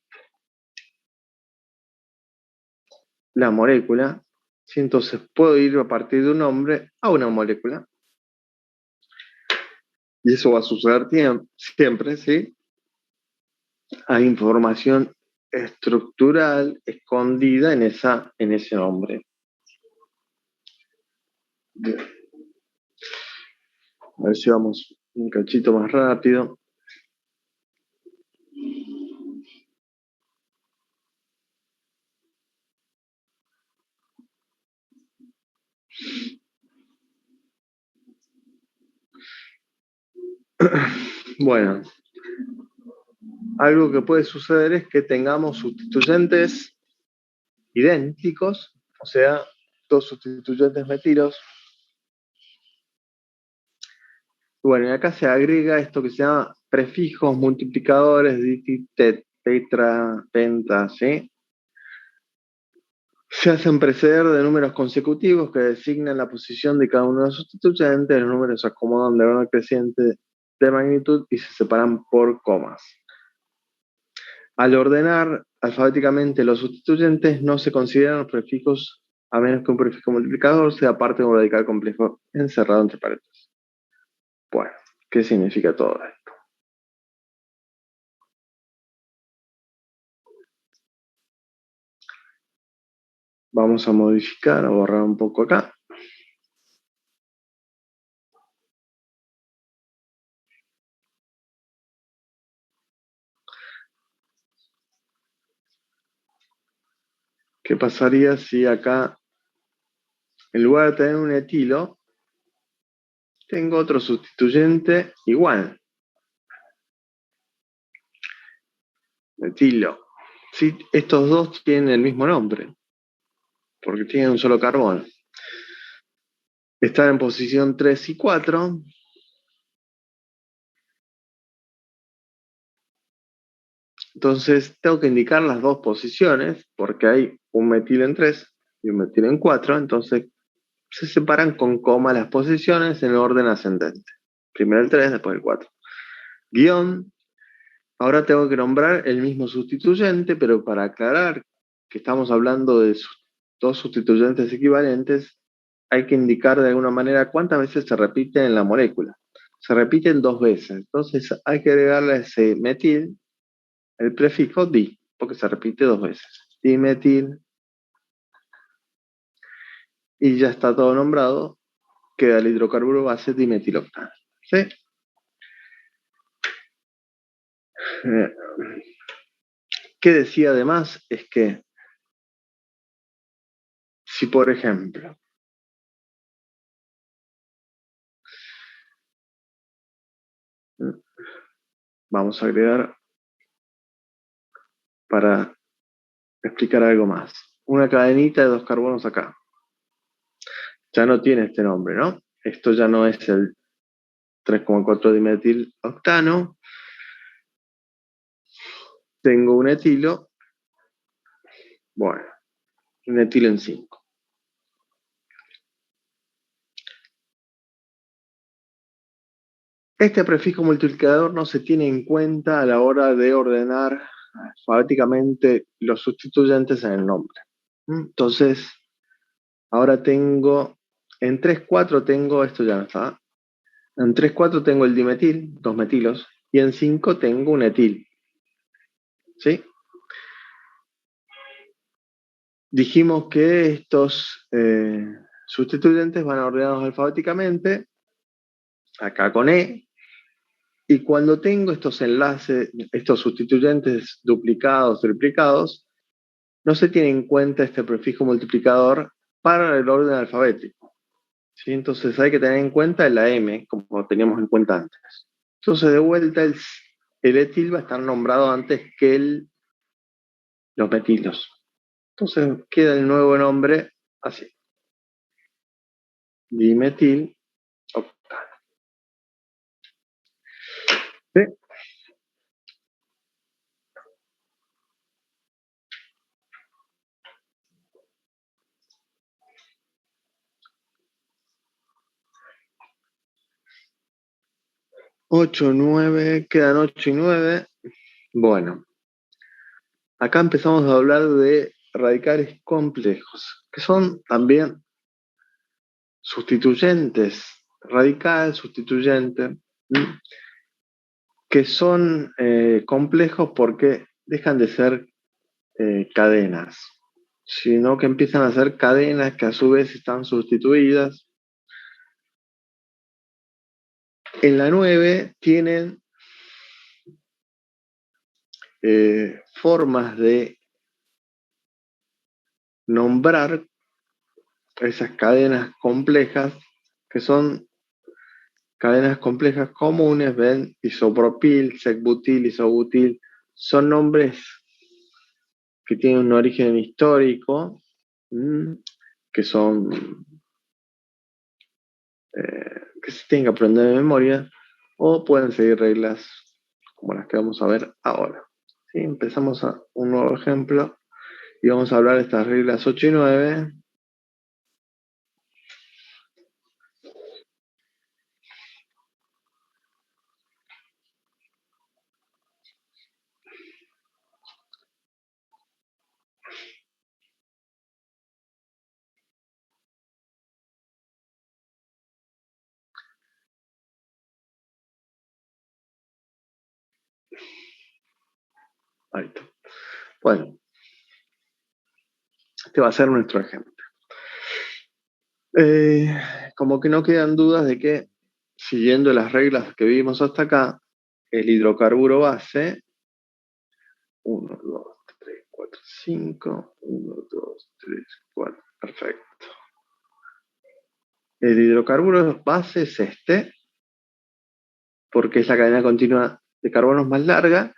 la molécula. ¿Sí? Entonces puedo ir a partir de un nombre a una molécula. Y eso va a suceder siempre, ¿sí? Hay información estructural escondida en ese nombre. Bien. A ver si vamos un cachito más rápido. Bueno, algo que puede suceder es que tengamos sustituyentes idénticos, o sea, dos sustituyentes metilos. Bueno, y acá se agrega esto que se llama prefijos multiplicadores, tetra, penta, ¿sí? Se hacen preceder de números consecutivos que designan la posición de cada uno de los sustituyentes. Los números se acomodan de orden creciente de magnitud y se separan por comas. Al ordenar alfabéticamente los sustituyentes, no se consideran los prefijos a menos que un prefijo multiplicador sea parte de un radical complejo encerrado entre paréntesis. Bueno, ¿qué significa todo esto? Vamos a modificar, a borrar un poco acá. ¿Qué pasaría si acá, en lugar de tener un etilo, tengo otro sustituyente igual? Etilo. Sí, estos dos tienen el mismo nombre, porque tienen un solo carbono. Están en posición 3 y 4. Entonces tengo que indicar las dos posiciones, porque hay un metilo en 3 y un metil en 4, entonces se separan con coma las posiciones en orden ascendente. Primero el 3, después el 4. Guión, ahora tengo que nombrar el mismo sustituyente, pero para aclarar que estamos hablando de dos sustituyentes equivalentes, hay que indicar de alguna manera cuántas veces se repiten en la molécula. Se repiten 2 veces, entonces hay que agregarle a ese metil el prefijo di, porque se repite 2 veces. Dimetil, y ya está todo nombrado, queda el hidrocarburo base dimetiloctano. ¿Sí? ¿Qué decía además? Es que si, por ejemplo, vamos a agregar para explicar algo más. Una cadenita de 2 carbonos acá. Ya no tiene este nombre, ¿no? Esto ya no es el 3,4 dimetiloctano. Tengo un etilo. Bueno, un etilo en 5. Este prefijo multiplicador no se tiene en cuenta a la hora de ordenar alfabéticamente los sustituyentes en el nombre. Entonces, ahora tengo, en 3,4 tengo, esto ya no está, en 3,4 tengo el dimetil, 2 metilos, y en 5 tengo un etil. ¿Sí? Dijimos que estos sustituyentes van ordenados alfabéticamente, acá con E, y cuando tengo estos enlaces, estos sustituyentes duplicados, triplicados, no se tiene en cuenta este prefijo multiplicador para el orden alfabético. ¿Sí? Entonces hay que tener en cuenta la M, como teníamos en cuenta antes. Entonces, de vuelta, el etil va a estar nombrado antes que los metilos. Entonces queda el nuevo nombre así. Dimetil octano. ¿Sí? 8, 9, quedan 8 y 9. Bueno, acá empezamos a hablar de radicales complejos, que son también sustituyentes, radical, sustituyente, que son complejos porque dejan de ser cadenas, sino que empiezan a ser cadenas que a su vez están sustituidas. En la 9 tienen formas de nombrar esas cadenas complejas, que son cadenas complejas comunes, ven, isopropil, secbutil, isobutil, son nombres que tienen un origen histórico, que son que se tienen que aprender de memoria, o pueden seguir reglas como las que vamos a ver ahora. ¿Sí? Empezamos a un nuevo ejemplo y vamos a hablar de estas reglas 8 y 9. Ahí está. Bueno, este va a ser nuestro ejemplo. Como que no quedan dudas de que, siguiendo las reglas que vimos hasta acá, el hidrocarburo base, 1, 2, 3, 4, 5, 1, 2, 3, 4, perfecto. El hidrocarburo base es este, porque es la cadena continua de carbonos más larga,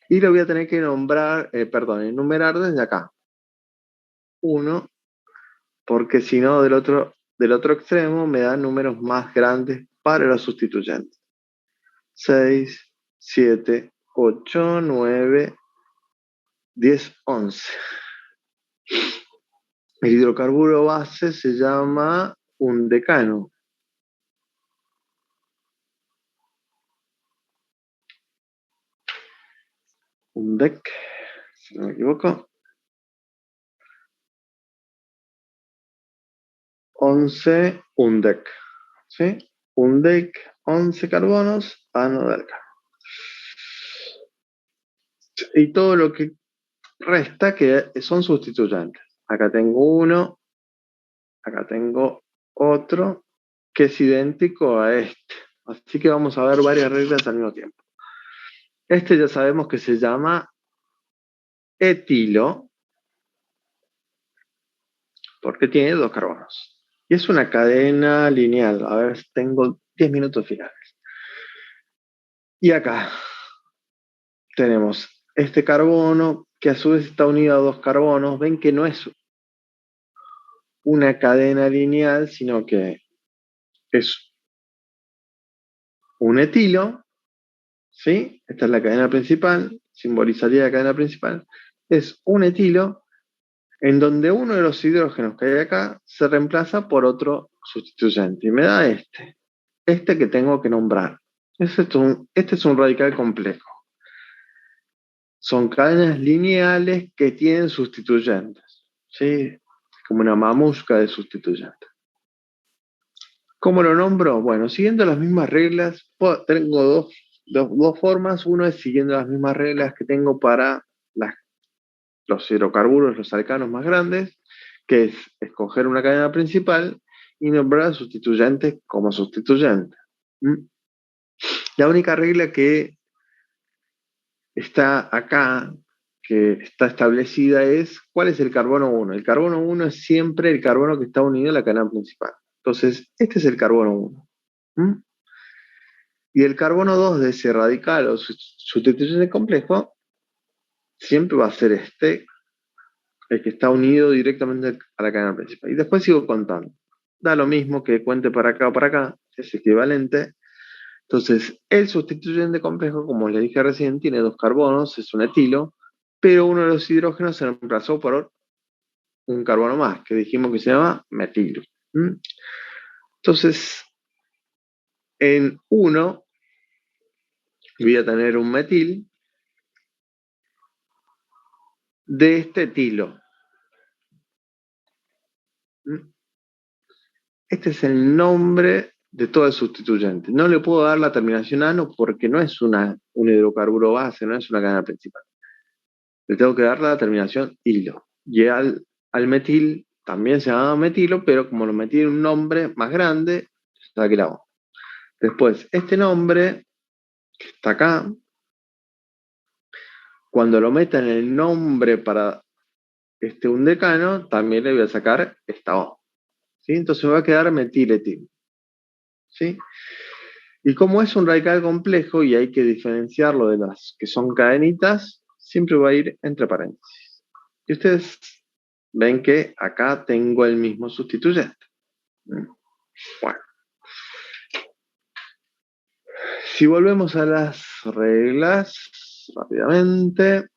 y lo voy a tener que enumerar desde acá. 1, porque si no, del otro extremo me dan números más grandes para los sustituyentes. 6, 7, 8, 9, 10, 11. El hidrocarburo base se llama un decano. Un DEC, si no me equivoco. 11 UNDEC. ¿Sí? UNDEC, 11 carbonos, ánodo de alcano. Y todo lo que resta que son sustituyentes. Acá tengo uno, acá tengo otro, que es idéntico a este. Así que vamos a ver varias reglas al mismo tiempo. Este ya sabemos que se llama etilo, porque tiene 2 carbonos. Y es una cadena lineal. A ver, tengo 10 minutos finales. Y acá tenemos este carbono, que a su vez está unido a 2 carbonos. Ven que no es una cadena lineal, sino que es un etilo, ¿sí? Esta es la cadena principal, simbolizaría la cadena principal. Es un etilo en donde uno de los hidrógenos que hay acá se reemplaza por otro sustituyente. Y me da este que tengo que nombrar. Este es un radical complejo. Son cadenas lineales que tienen sustituyentes, ¿sí? Como una mamusca de sustituyentes. ¿Cómo lo nombro? Bueno, siguiendo las mismas reglas, tengo dos formas. Uno es siguiendo las mismas reglas que tengo para los hidrocarburos, los alcanos más grandes, que es escoger una cadena principal y nombrar sustituyentes como sustituyentes. La única regla que está acá, que está establecida, es cuál es el carbono 1. El carbono 1 es siempre el carbono que está unido a la cadena principal. Entonces, este es el carbono 1. Y el carbono 2 de ese radical o sustituyente complejo siempre va a ser el que está unido directamente a la cadena principal. Y después sigo contando. Da lo mismo que cuente para acá o para acá, es equivalente. Entonces, el sustituyente complejo, como les dije recién, tiene 2 carbonos, es un etilo, pero uno de los hidrógenos se reemplazó por un carbono más, que dijimos que se llama metilo. Entonces, en 1 voy a tener un metil de este etilo. Este es el nombre de todo el sustituyente. No le puedo dar la terminación ano porque no es un hidrocarburo base, no es una cadena principal. Le tengo que dar la terminación hilo. Y al metil también se llama metilo, pero como lo metí en un nombre más grande, aquí la O. Después, este nombre que está acá, cuando lo meta en el nombre para un decano, también le voy a sacar esta O. ¿Sí? Entonces me va a quedar metiletil. ¿Sí? Y como es un radical complejo y hay que diferenciarlo de las que son cadenitas, siempre va a ir entre paréntesis. Y ustedes ven que acá tengo el mismo sustituyente. Bueno. Si volvemos a las reglas rápidamente.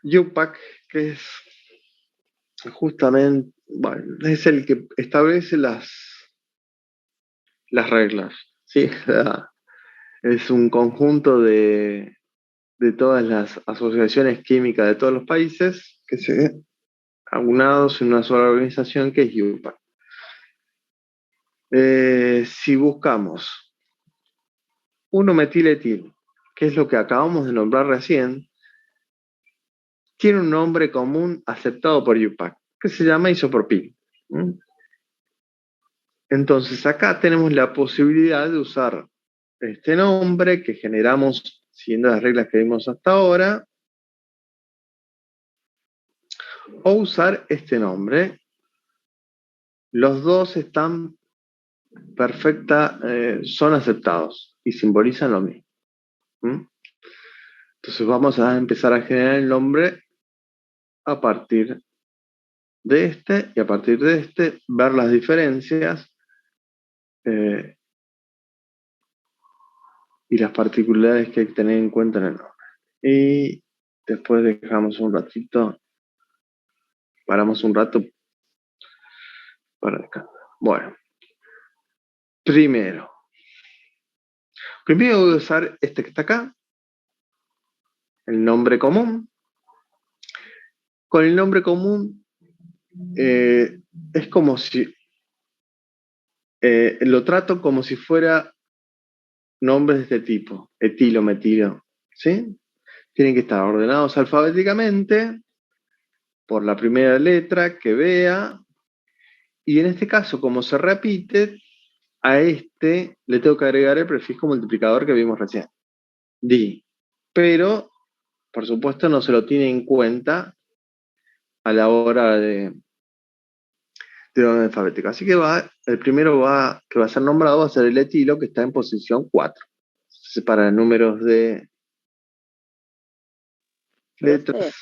IUPAC, que es justamente, bueno, es el que establece las reglas. ¿Sí? Es un conjunto de todas las asociaciones químicas de todos los países que se aunados en una sola organización que es IUPAC. Si buscamos 1-metiletil, que es lo que acabamos de nombrar recién, tiene un nombre común aceptado por IUPAC, que se llama isopropil. Entonces acá tenemos la posibilidad de usar este nombre que generamos siguiendo las reglas que vimos hasta ahora, o usar este nombre. Los dos están son aceptados y simbolizan lo mismo. Entonces vamos a empezar a generar el nombre a partir de este y a partir de este ver las diferencias y las particularidades que hay que tener en cuenta en el nombre. Y después dejamos un ratito, paramos un rato para descansar. Bueno, primero voy a usar este que está acá, el nombre común. Con el nombre común es como si lo trato como si fuera nombres de este tipo, etilo, metilo, ¿sí? Tienen que estar ordenados alfabéticamente por la primera letra que vea, y en este caso, como se repite, a este le tengo que agregar el prefijo multiplicador que vimos recién, di. Pero, por supuesto, no se lo tiene en cuenta a la hora de orden alfabético. Así que el primero que va a ser nombrado va a ser el etilo, que está en posición 4. Se separan números de letras. Profe,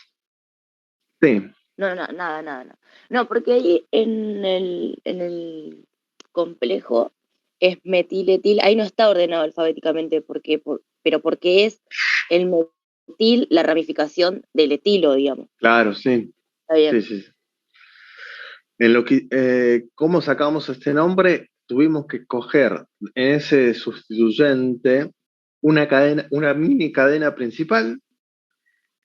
Sí, no, no, nada, nada, nada. No, porque ahí en el complejo es metiletil, ahí no está ordenado alfabéticamente, pero porque es el metil la ramificación del etilo, digamos. claro, sí. Está bien. Sí, sí. En lo que, ¿cómo sacamos este nombre? Tuvimos que coger en ese sustituyente una mini cadena principal,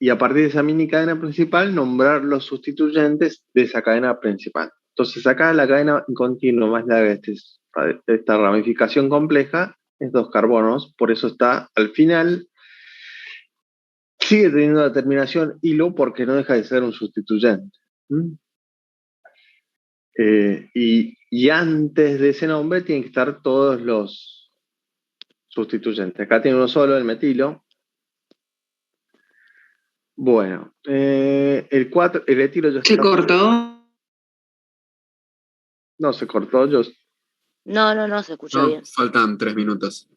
y a partir de esa mini cadena principal nombrar los sustituyentes de esa cadena principal. Entonces acá la cadena continua más larga de esta ramificación compleja es 2 carbonos, por eso está al final. Sigue teniendo la terminación hilo porque no deja de ser un sustituyente. ¿Mm? Y antes de ese nombre tienen que estar todos los sustituyentes. Acá tiene uno solo, el metilo. Bueno, el 4, el etilo ya ¿Se está. cortó? No, se cortó. No, no, no, se escucha No, bien. faltan 3 minutos.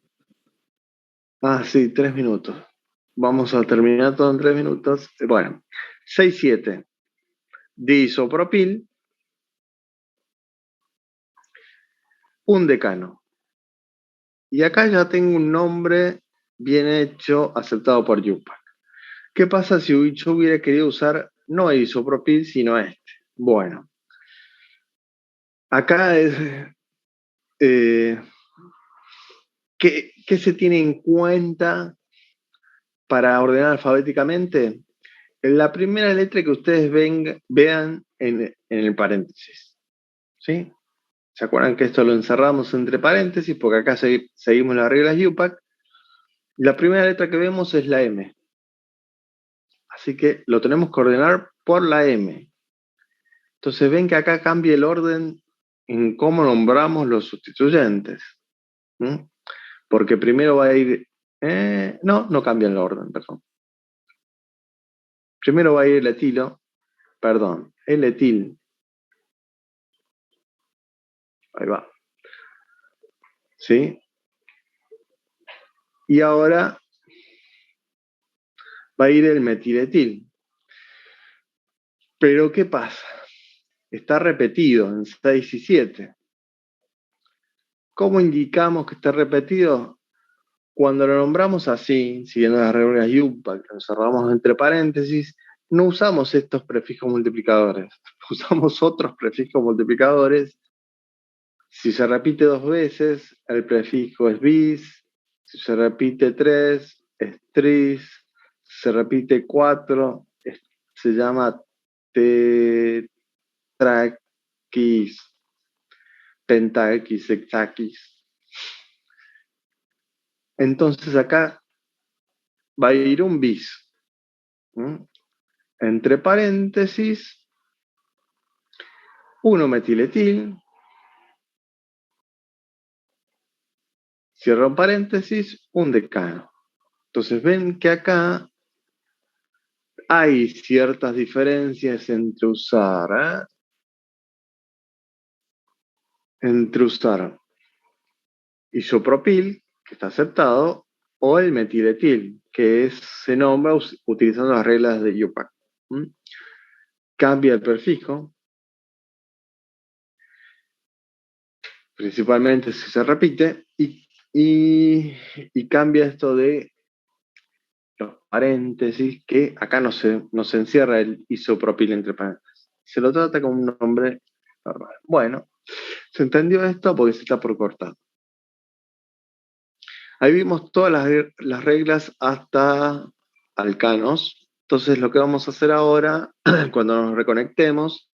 Sí, 3 minutos. Vamos a terminar todo en 3 minutos. Bueno, 6,7. Diisopropil, un decano. Y acá ya tengo un nombre bien hecho, aceptado por UPAC. ¿Qué pasa si yo hubiera querido usar no el isopropil, sino este? Bueno, acá es. ¿Qué se tiene en cuenta para ordenar alfabéticamente? La primera letra que ustedes vean en el paréntesis. ¿Sí? ¿Se acuerdan que esto lo encerramos entre paréntesis? Porque acá seguimos las reglas UPAC. La primera letra que vemos es la M. Así que lo tenemos que ordenar por la M. Entonces ven que acá cambia el orden en cómo nombramos los sustituyentes. ¿Mm? Porque primero va a ir... no cambia el orden, perdón. Primero va a ir el etil. Ahí va. ¿Sí? Y ahora va a ir el metiletil. Pero ¿qué pasa? Está repetido en 6 y 7. ¿Cómo indicamos que está repetido? Cuando lo nombramos así, siguiendo las reglas UPAC, que lo cerramos entre paréntesis, no usamos estos prefijos multiplicadores. Usamos otros prefijos multiplicadores. Si se repite 2 veces, el prefijo es bis. Si se repite 3, es tris. Si se repite 4, se llama tetraquis, pentaquis, hexaquis. Entonces acá va a ir un bis. Entre paréntesis, 1-metiletil, cierro paréntesis, un decano. Entonces ven que acá hay ciertas diferencias entre usar isopropil, que está aceptado, o el metiletil, que se nombra utilizando las reglas de UPAC. Cambia el prefijo, principalmente si se repite, y cambia esto de los paréntesis, que acá no se encierra el isopropil entre paréntesis. Se lo trata como un nombre normal. Bueno, ¿se entendió esto? Porque se está por cortar. Ahí vimos todas las reglas hasta alcanos. Entonces lo que vamos a hacer ahora, cuando nos reconectemos,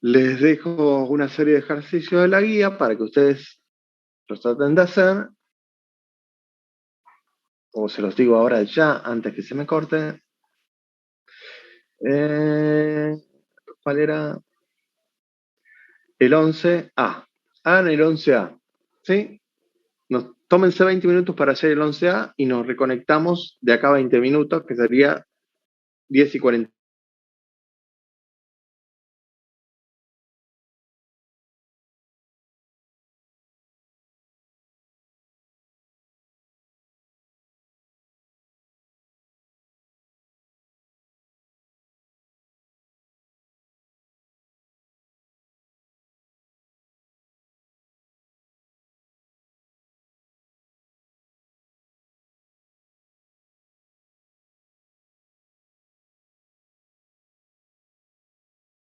les dejo una serie de ejercicios de la guía para que ustedes los traten de hacer. O se los digo ahora ya, antes que se me corte. ¿Cuál era? El 11A. Hagan el 11A. ¿Sí? Tómense 20 minutos para hacer el 11A y nos reconectamos de acá a 20 minutos, que sería 10:40.